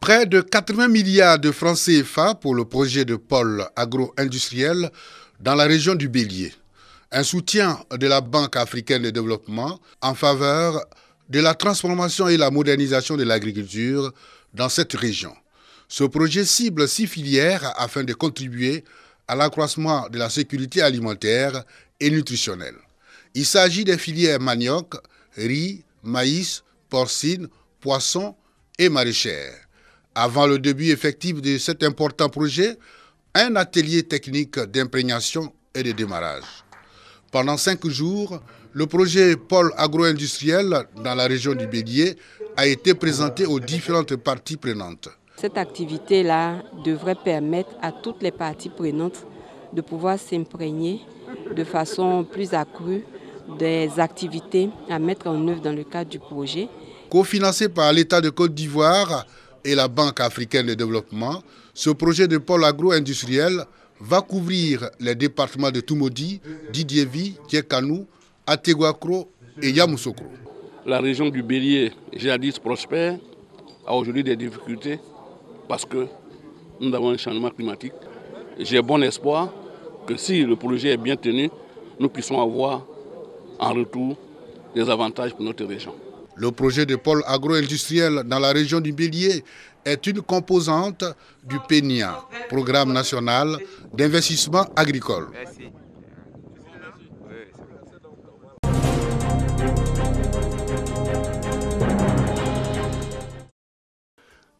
Près de 80 milliards de francs CFA pour le projet de pôle agro-industriel dans la région du Bélier. Un soutien de la Banque africaine de développement en faveur de la transformation et la modernisation de l'agriculture dans cette région. Ce projet cible 6 filières afin de contribuer à l'accroissement de la sécurité alimentaire et nutritionnelle. Il s'agit des filières manioc, riz, maïs, porcine, poisson et maraîchère. Avant le début effectif de cet important projet, un atelier technique d'imprégnation et de démarrage. Pendant 5 jours, le projet pôle agro-industriel dans la région du Bélier a été présenté aux différentes parties prenantes. Cette activité-là devrait permettre à toutes les parties prenantes de pouvoir s'imprégner de façon plus accrue des activités à mettre en œuvre dans le cadre du projet. Cofinancé par l'État de Côte d'Ivoire et la Banque africaine de développement, ce projet de pôle agro-industriel va couvrir les départements de Toumoudi, Didievi, Djekanou, Ateguakro et Yamoussoukro. La région du Bélier, jadis prospère, a aujourd'hui des difficultés parce que nous avons un changement climatique. J'ai bon espoir que si le projet est bien tenu, nous puissions avoir en retour des avantages pour notre région. Le projet de pôle agro-industriel dans la région du Bélier est une composante du PNIA, Programme national d'investissement agricole. Merci.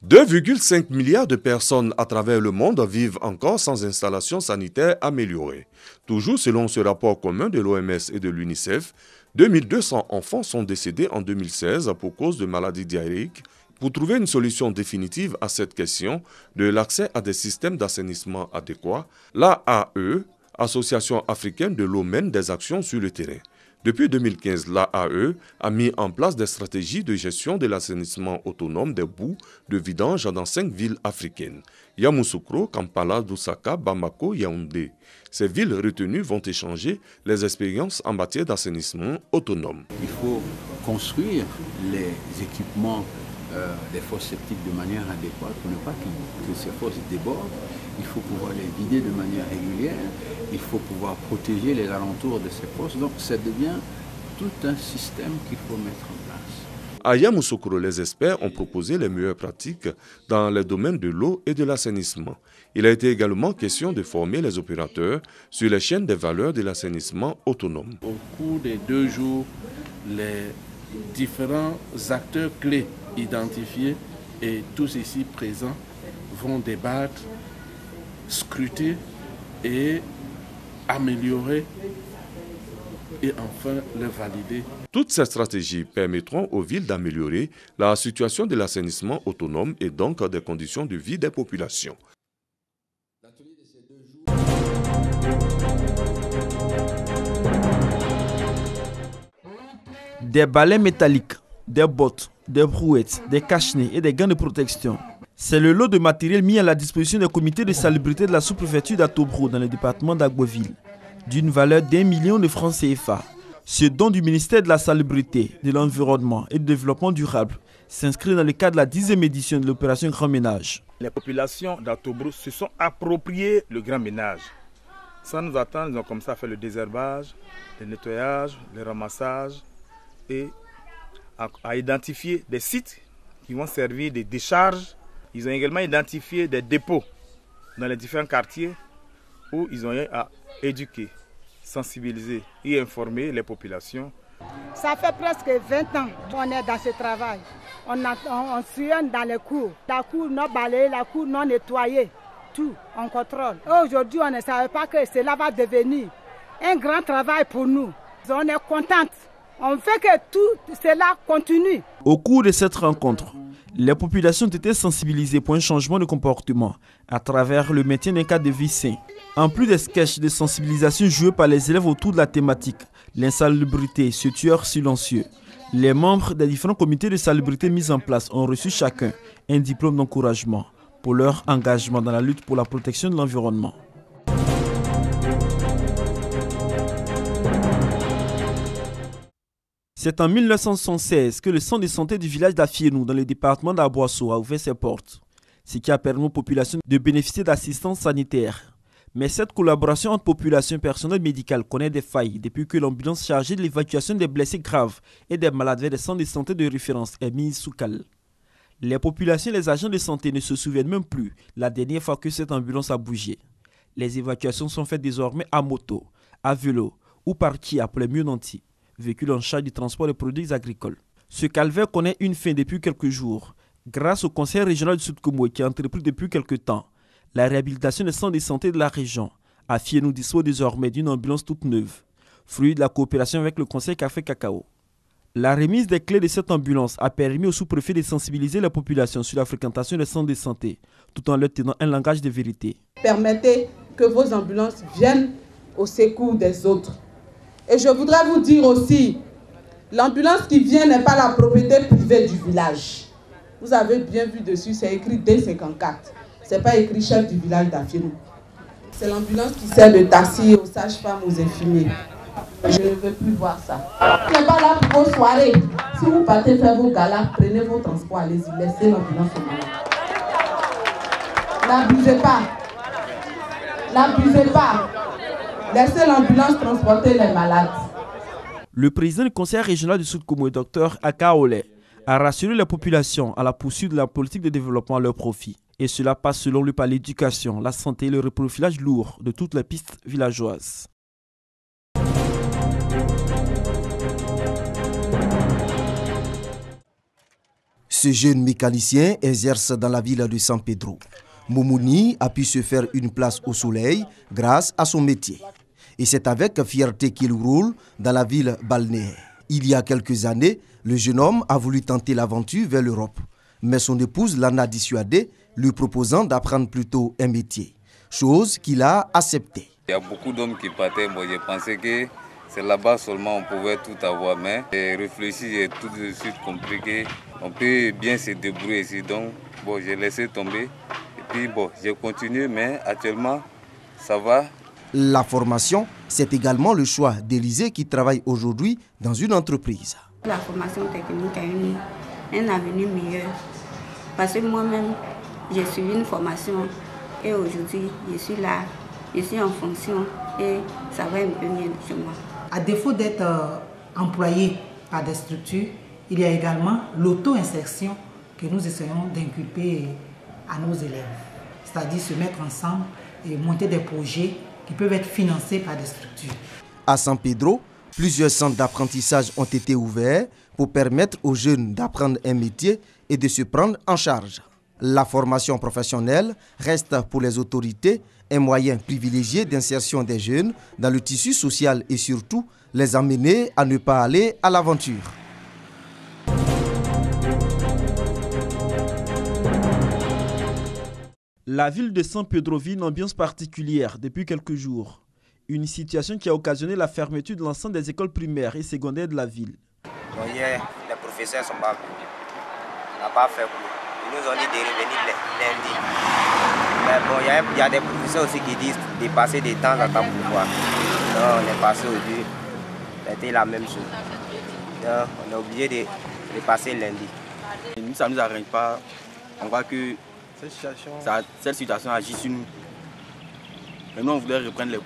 2,5 milliards de personnes à travers le monde vivent encore sans installation sanitaire améliorée. Toujours selon ce rapport commun de l'OMS et de l'UNICEF, 2200 enfants sont décédés en 2016 pour cause de maladies diarrhéiques. Pour trouver une solution définitive à cette question de l'accès à des systèmes d'assainissement adéquats, l'AAE, Association africaine de l'eau, mène des actions sur le terrain. Depuis 2015, l'AAE a mis en place des stratégies de gestion de l'assainissement autonome des boues de vidange dans 5 villes africaines: Yamoussoukro, Kampala, Lusaka, Bamako, Yaoundé. Ces villes retenues vont échanger les expériences en matière d'assainissement autonome. Il faut construire les équipements des fosses septiques de manière adéquate pour ne pas que ces fosses débordent. Il faut pouvoir les vider de manière régulière. Il faut pouvoir protéger les alentours de ces fosses. Donc ça devient tout un système qu'il faut mettre en place. À Yamoussoukro, les experts ont proposé les meilleures pratiques dans les domaines de l'eau et de l'assainissement. Il a été également question de former les opérateurs sur les chaînes des valeurs de l'assainissement autonome. Au cours des 2 jours, les différents acteurs clés identifiés et tous ici présents vont débattre, scruter et améliorer et enfin le valider. Toutes ces stratégies permettront aux villes d'améliorer la situation de l'assainissement autonome et donc des conditions de vie des populations. Des balais métalliques, des bottes, des brouettes, des cache-nez et des gants de protection. C'est le lot de matériel mis à la disposition des comités de salubrité de la sous-préfecture d'Atobro dans le département d'Agboville, d'une valeur d'1 million de francs CFA. Ce don du ministère de la Salubrité, de l'Environnement et du Développement durable s'inscrit dans le cadre de la 10e édition de l'opération Grand Ménage. Les populations d'Atobro se sont appropriées le grand ménage. Sans nous attendre, ils ont commencé à faire le désherbage, le nettoyage, le ramassage et à identifier des sites qui vont servir de décharge. Ils ont également identifié des dépôts dans les différents quartiers où ils ont eu à éduquer, sensibiliser et informer les populations. Ça fait presque 20 ans qu'on est dans ce travail. On sillonne dans les cours. La cour non balayée, la cour non nettoyée. Tout, on contrôle. Aujourd'hui, on ne savait pas que cela va devenir un grand travail pour nous. On est contente. On veut que tout cela continue. Au cours de cette rencontre, les populations ont été sensibilisées pour un changement de comportement à travers le maintien d'un cadre de vie sain. En plus des sketchs de sensibilisation joués par les élèves autour de la thématique, l'insalubrité, ce tueur silencieux, les membres des différents comités de salubrité mis en place ont reçu chacun un diplôme d'encouragement pour leur engagement dans la lutte pour la protection de l'environnement. C'est en 1976 que le centre de santé du village d'Afienou, dans le département d'Aboasso, a ouvert ses portes. ce qui a permis aux populations de bénéficier d'assistance sanitaire. Mais cette collaboration entre population et personnel médical connaît des failles depuis que l'ambulance chargée de l'évacuation des blessés graves et des malades vers des centres de santé de référence est mise sous cale. Les populations et les agents de santé ne se souviennent même plus la dernière fois que cette ambulance a bougé. Les évacuations sont faites désormais à moto, à vélo ou par Kia pour les mieux nantis, véhicules en charge du transport des produits agricoles. Ce calvaire connaît une fin depuis quelques jours, grâce au conseil régional du Sud-Kivu qui a entrepris depuis quelques temps la réhabilitation des centres de santé de la région. Afienou dispose désormais d'une ambulance toute neuve, fruit de la coopération avec le conseil Café Cacao. La remise des clés de cette ambulance a permis au sous-préfet de sensibiliser la population sur la fréquentation des centres de santé, tout en leur tenant un langage de vérité. Permettez que vos ambulances viennent au secours des autres. Et je voudrais vous dire aussi, l'ambulance qui vient n'est pas la propriété privée du village. Vous avez bien vu dessus, c'est écrit D54. Ce n'est pas écrit chef du village d'Afienou. C'est l'ambulance qui sert de taxi aux sages-femmes, aux infirmiers. Je ne veux plus voir ça. On n'est pas là pour vos soirées. Si vous partez faire vos galas, prenez vos transports, allez-y, laissez l'ambulance au malade. N'abusez pas. N'abusez pas. Laissez l'ambulance transporter les malades. Le président du conseil régional du Sud-Kivu, Dr Akaole, a rassuré la population à la poursuite de la politique de développement à leur profit. Et cela passe selon lui par l'éducation, la santé et le reprofilage lourd de toutes les pistes villageoises. Ce jeune mécanicien exerce dans la ville de San Pedro. Moumouni a pu se faire une place au soleil grâce à son métier. Et c'est avec fierté qu'il roule dans la ville balnéaire. Il y a quelques années, le jeune homme a voulu tenter l'aventure vers l'Europe. Mais son épouse l'en a dissuadé, lui proposant d'apprendre plutôt un métier. Chose qu'il a acceptée. Il y a beaucoup d'hommes qui partaient. Moi, je pensais que c'est là-bas seulement on pouvait tout avoir. Mais j'ai réfléchi, j'ai tout de suite compris qu'on peut bien se débrouiller ici. Donc, bon, j'ai laissé tomber. Et puis, bon, j'ai continué, mais actuellement, ça va. La formation, c'est également le choix d'Élysée qui travaille aujourd'hui dans une entreprise. La formation technique a un avenir meilleur. Parce que moi-même, j'ai suivi une formation et aujourd'hui, je suis là, je suis en fonction et ça va un peu mieux chez moi. À défaut d'être employé par des structures, il y a également l'auto-insertion que nous essayons d'inculper à nos élèves. C'est-à-dire se mettre ensemble et monter des projets qui peuvent être financés par des structures. À San Pedro, plusieurs centres d'apprentissage ont été ouverts pour permettre aux jeunes d'apprendre un métier et de se prendre en charge. La formation professionnelle reste pour les autorités un moyen privilégié d'insertion des jeunes dans le tissu social et surtout les amener à ne pas aller à l'aventure. La ville de San Pedro vit une ambiance particulière depuis quelques jours. Une situation qui a occasionné la fermeture de l'ensemble des écoles primaires et secondaires de la ville. Bon, hier, les professeurs ne sont pas venus. On n'a pas fait cours. Ils nous ont dit de revenir lundi. Mais bon, il y a des professeurs aussi qui disent de passer des temps à temps pour voir. Non, on est passé aujourd'hui. C'était la même chose. Non, on est obligé de passer lundi. Nous, ça ne nous arrange pas. On voit que cette situation agit sur nous. Mais nous, on voulait reprendre les cours.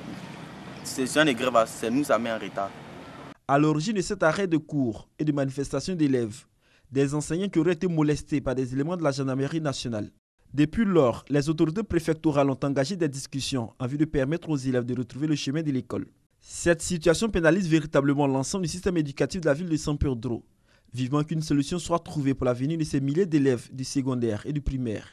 C'est un des grèves, c'est nous, ça met en retard. À l'origine de cet arrêt de cours et de manifestations d'élèves, des enseignants qui auraient été molestés par des éléments de la gendarmerie nationale. Depuis lors, les autorités préfectorales ont engagé des discussions en vue de permettre aux élèves de retrouver le chemin de l'école. Cette situation pénalise véritablement l'ensemble du système éducatif de la ville de San Pedro. Vivement qu'une solution soit trouvée pour l'avenir de ces milliers d'élèves du secondaire et du primaire.